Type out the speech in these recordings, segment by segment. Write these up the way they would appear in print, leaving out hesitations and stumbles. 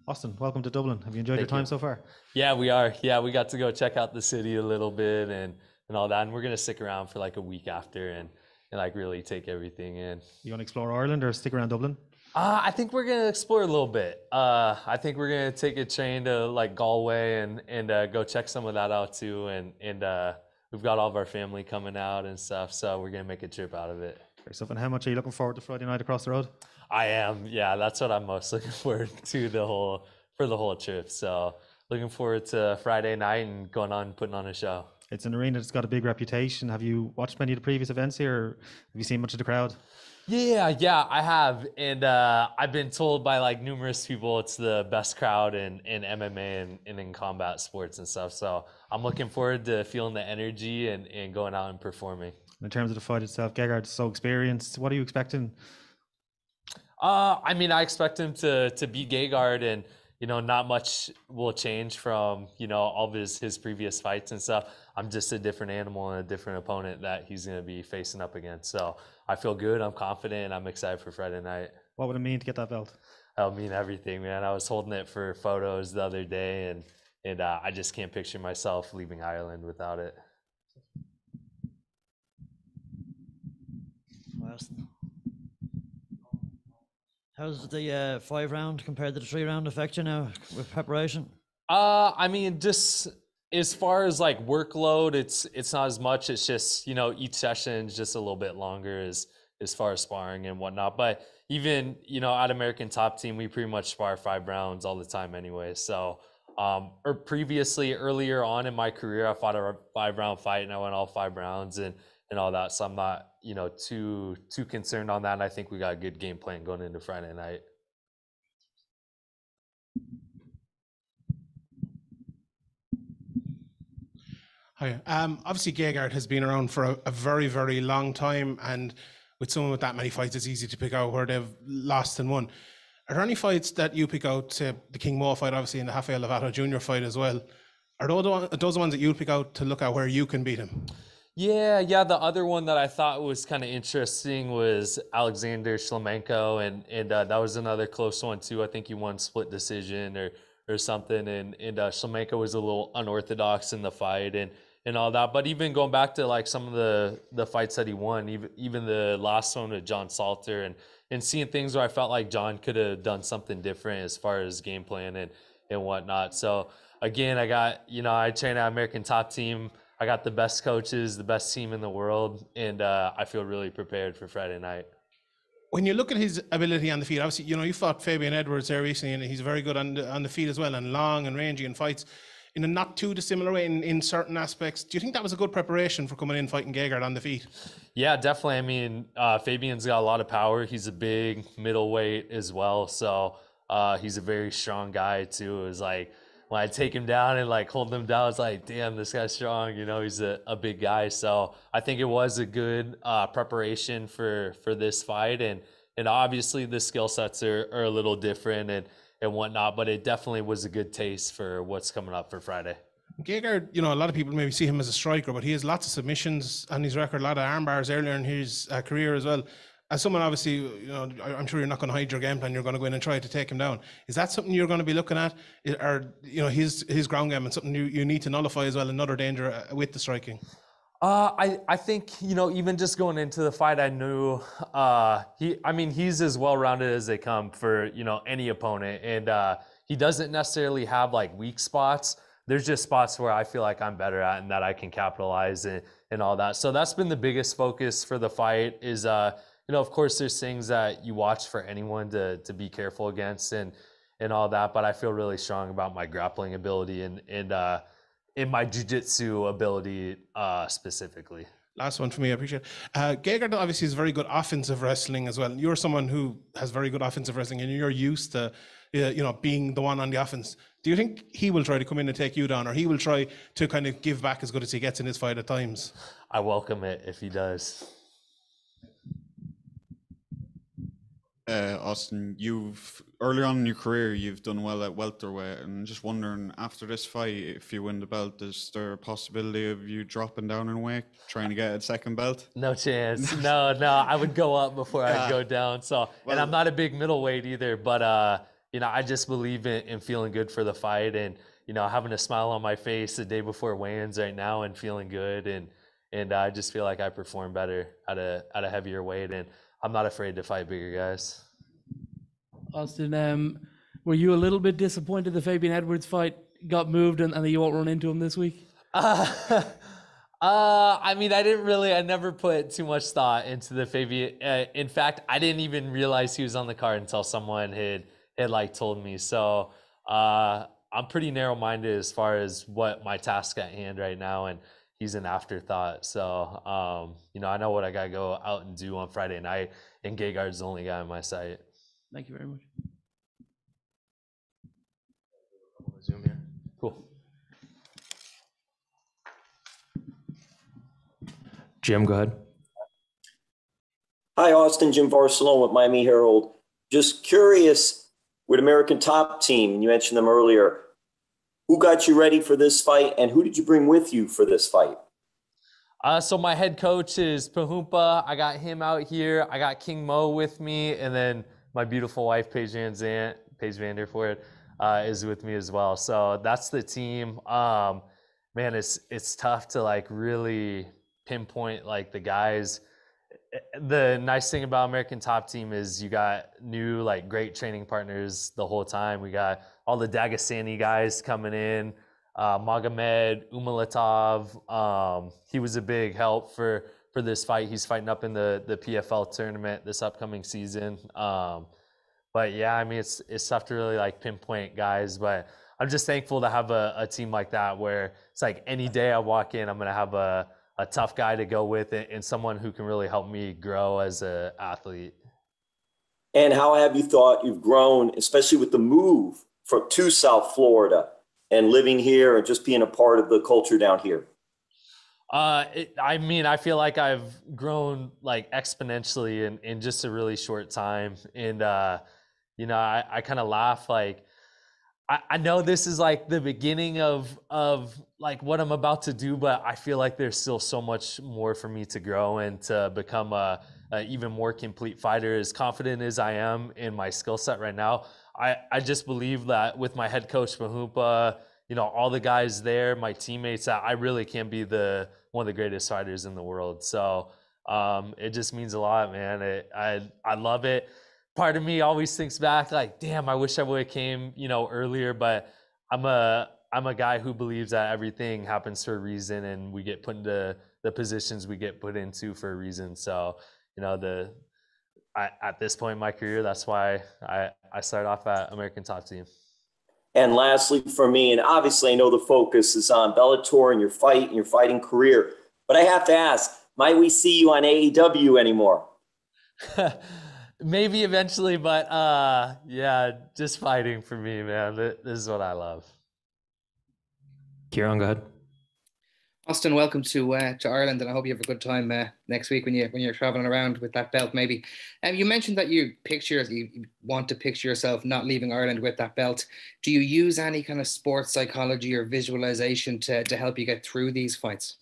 Austin, welcome to Dublin. Have you enjoyed your Thank time you. so far? Yeah, we are. Yeah, we got to go check out the city a little bit and all that. And we're gonna stick around for like a week after and like really take everything in. You want to explore Ireland or stick around Dublin? I think we're gonna explore a little bit. I think we're gonna take a train to like Galway and go check some of that out too. And we've got all of our family coming out and stuff, so we're gonna make a trip out of it. Great stuff. And how much are you looking forward to Friday night across the road? I am. Yeah, that's what I'm most looking forward to for the whole trip. So looking forward to Friday night and going on putting on a show. It's an arena that's got a big reputation. Have you watched many of the previous events here, or have you seen much of the crowd? Yeah, I have, and I've been told by like numerous people it's the best crowd in MMA and in combat sports and stuff. So I'm looking forward to feeling the energy and going out and performing. In terms of the fight itself, Gegard's so experienced. What are you expecting? I mean, I expect him to beat Gegard, and not much will change from all of his previous fights and stuff. I'm just a different animal and a different opponent that he's going to be facing up against. So I feel good. I'm confident. I'm excited for Friday night. What would it mean to get that belt? That'll mean everything, man. I was holding it for photos the other day, and I just can't picture myself leaving Ireland without it. How's the 5-round compared to the 3-round affect you now with preparation? I mean, just as far as like workload, it's not as much. It's just each session is just a little bit longer as far as sparring and whatnot. But even at American Top Team, we pretty much spar 5 rounds all the time anyway. So or previously earlier on in my career, I fought a 5-round fight and I went all 5 rounds and all that. So I'm not too concerned on that. And I think we got a good game plan going into Friday night. Hi. Obviously, Gegard has been around for a very, very long time, and with someone with that many fights, it's easy to pick out where they've lost and won. Are there any fights that you pick out, say the King Mo fight, obviously, and the Rafael Lovato Jr. fight as well? Are those the ones that you pick out to look at where you can beat him? Yeah. The other one that I thought was kind of interesting was Alexander Shlemenko, and that was another close one too. I think he won split decision or something, and Shlemenko was a little unorthodox in the fight and all that. But even going back to like some of the fights that he won, even the last one with John Salter, and seeing things where I felt like John could have done something different as far as game plan and whatnot. So again, I got I train at American Top Team. I got the best coaches, the best team in the world, and I feel really prepared for Friday night. When you look at his ability on the feet, obviously, you fought Fabian Edwards there recently, and he's very good on the feet as well, and long and rangy in fights in a not too dissimilar way in certain aspects. Do you think that was a good preparation for coming in fighting Gegard on the feet? Yeah, definitely. I mean, Fabian's got a lot of power. He's a big middleweight as well, so he's a very strong guy too. It was like, when I take him down and like hold him down, it's like, damn, this guy's strong. He's a big guy. So I think it was a good preparation for this fight. And obviously the skill sets are a little different and whatnot, but it definitely was a good taste for what's coming up for Friday. Gegard, a lot of people maybe see him as a striker, but he has lots of submissions on his record, a lot of arm bars earlier in his career as well. As someone, obviously, I'm sure you're not going to hide your game plan. You're going to go in and try to take him down. Is that something you're going to be looking at? Or, his ground game and something you need to nullify as well, another danger with the striking? I think, even just going into the fight, I knew he's as well-rounded as they come for, any opponent. And he doesn't necessarily have like weak spots. There's just spots where I feel like I'm better at and that I can capitalize and all that. So that's been the biggest focus for the fight is, of course, there's things that you watch for anyone to be careful against and all that, but I feel really strong about my grappling ability and in my jiu-jitsu ability specifically. Last one for me, I appreciate it. Gegard obviously is very good offensive wrestling as well. You're someone who has very good offensive wrestling and you're used to being the one on the offense. Do you think he will try to come in and take you down, or he will try to kind of give back as good as he gets in his fight at times? I welcome it if he does. Austin, earlier on in your career, you've done well at welterweight, and just wondering, after this fight, if you win the belt, is there a possibility of you dropping down in weight, trying to get a second belt? No chance. No, I would go up before I'd go down. So, and I'm not a big middleweight either, but I just believe in feeling good for the fight, and having a smile on my face the day before weigh-ins right now and feeling good, and I just feel like I perform better at a heavier weight, and I'm not afraid to fight bigger guys. Austin, were you a little bit disappointed the Fabian Edwards fight got moved and that you won't run into him this week? I mean, I never put too much thought into the Fabian. In fact, I didn't even realize he was on the card until someone had like told me. So I'm pretty narrow-minded as far as what my task at hand right now, and he's an afterthought. So I know what I gotta go out and do on Friday night, and Gegard's the only guy on my sight. Thank you very much. Zoom here. Cool. Jim, go ahead. Hi, Austin. Jim Barcelona with Miami Herald. Just curious, with American Top Team, you mentioned them earlier, who got you ready for this fight, and who did you bring with you for this fight? So my head coach is Pahumpa. I got him out here. I got King Mo with me, and then my beautiful wife, Paige Vanderford, is with me as well. So that's the team. Man, it's tough to like really pinpoint like the guys. The nice thing about American Top Team is you got new like great training partners the whole time. We got all the Dagestani guys coming in, Magomed Umalatov. He was a big help for this fight. He's fighting up in the PFL tournament this upcoming season. But yeah, I mean, it's tough to really like pinpoint guys, but I'm just thankful to have a team like that where it's like any day I walk in, I'm going to have a tough guy to go with it and someone who can really help me grow as an athlete. And how have you thought you've grown, especially with the move to South Florida and living here and just being a part of the culture down here? I mean, I feel like I've grown like exponentially in just a really short time. And, I kind of laugh like, I know this is like the beginning of like what I'm about to do, but I feel like there's still so much more for me to grow and to become a even more complete fighter. As confident as I am in my skill set right now, I just believe that with my head coach Mahumpa, all the guys there, my teammates, that I really can be one of the greatest fighters in the world. So it just means a lot, man. I love it. Part of me always thinks back like, damn, I wish I would have came, earlier, but I'm a guy who believes that everything happens for a reason and we get put into the positions we get put into for a reason. So, at this point in my career, that's why I started off at American Top Team. And lastly, for me, and obviously I know the focus is on Bellator and your fight and your fighting career, but I have to ask, might we see you on AEW anymore? Maybe eventually, but yeah, just fighting for me, man. This is what I love. Kieran, go ahead. Austin, welcome to Ireland, and I hope you have a good time next week when you're traveling around with that belt. Maybe, you mentioned that you want to picture yourself not leaving Ireland with that belt. Do you use any kind of sports psychology or visualization to help you get through these fights?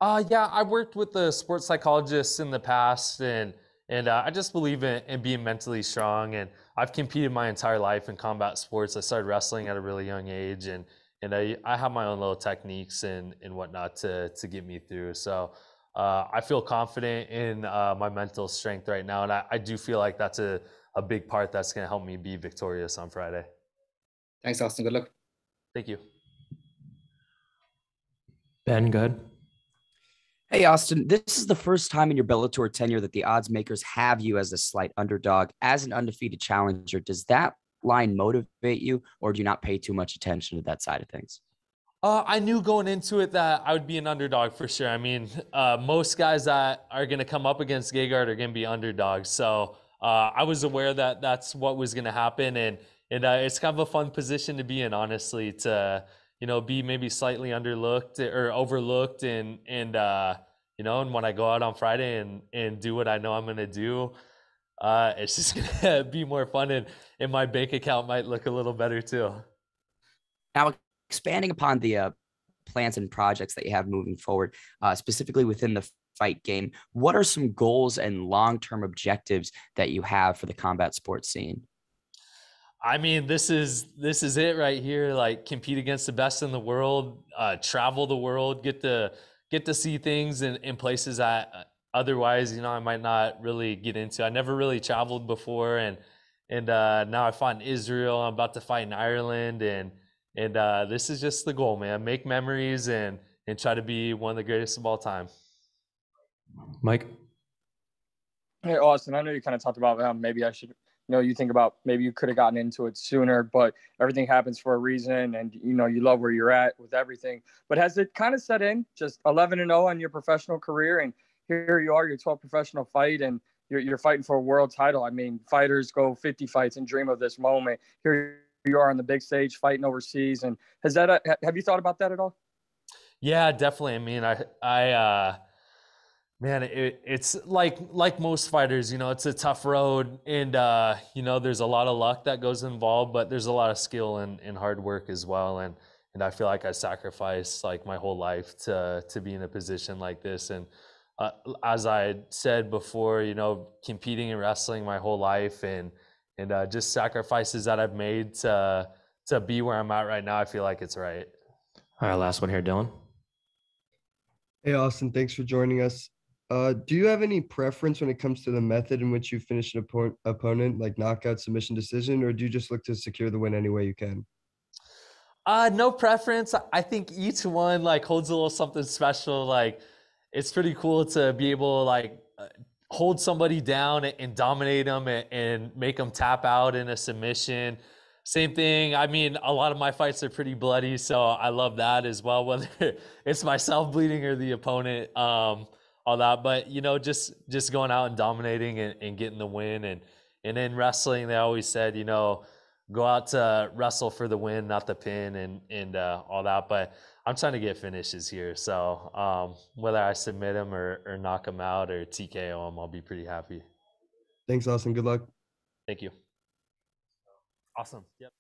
Yeah, I worked with the sports psychologists in the past, and I just believe in being mentally strong. And I've competed my entire life in combat sports. I started wrestling at a really young age, and I have my own little techniques and whatnot to get me through. So I feel confident in my mental strength right now. And I do feel like that's a big part that's going to help me be victorious on Friday. Thanks, Austin. Good luck. Thank you. Ben, go ahead. Hey, Austin, this is the first time in your Bellator tenure that the odds makers have you as a slight underdog. As an undefeated challenger, does that line motivate you, or do you not pay too much attention to that side of things? I knew going into it that I would be an underdog for sure. I mean, most guys that are going to come up against Gegard are going to be underdogs. So I was aware that that's what was going to happen. And it's kind of a fun position to be in, honestly, to be maybe slightly underlooked or overlooked, and and when I go out on Friday and do what I know I'm going to do, it's just going to be more fun, and my bank account might look a little better too. Now, expanding upon the plans and projects that you have moving forward, specifically within the fight game, what are some goals and long-term objectives that you have for the combat sports scene? I mean, this is it right here. Like, compete against the best in the world, travel the world, get to see things in places that otherwise, you know, I might not really get into. I never really traveled before, and now I fought in Israel. I'm about to fight in Ireland, and this is just the goal, man. Make memories and try to be one of the greatest of all time. Mike? Hey, Austin, I know you kind of talked about maybe I should, you think about maybe you could have gotten into it sooner, but everything happens for a reason, and, you love where you're at with everything. But has it kind of set in, just 11-0 on your professional career, and here you are, your 12th professional fight, and you're fighting for a world title? I mean, fighters go 50 fights and dream of this moment. Here you are on the big stage fighting overseas. And have you thought about that at all? Yeah, definitely. I mean, I man, it's like most fighters, you know, it's a tough road, and you know, there's a lot of luck that goes involved, but there's a lot of skill and hard work as well. And I feel like I sacrificed like my whole life to be in a position like this. And as I said before, you know, competing and wrestling my whole life, and just sacrifices that I've made to be where I'm at right now, I feel like it's right. All right, last one here, Dylan. Hey, Austin, thanks for joining us. Do you have any preference when it comes to the method in which you finish an opponent, like knockout, submission, decision, or do you just look to secure the win any way you can? No preference. I think each one like holds a little something special. Like, it's pretty cool to be able to like hold somebody down and dominate them and make them tap out in a submission. Same thing. I mean, a lot of my fights are pretty bloody, so I love that as well, whether it's myself bleeding or the opponent. All that, but you know, just going out and dominating and getting the win. And in wrestling, they always said, you know, go out to wrestle for the win, not the pin, and all that. But I'm trying to get finishes here, so whether I submit him or knock him out or TKO him, I'll be pretty happy. Thanks, Austin. Good luck. Thank you. Awesome. Yep.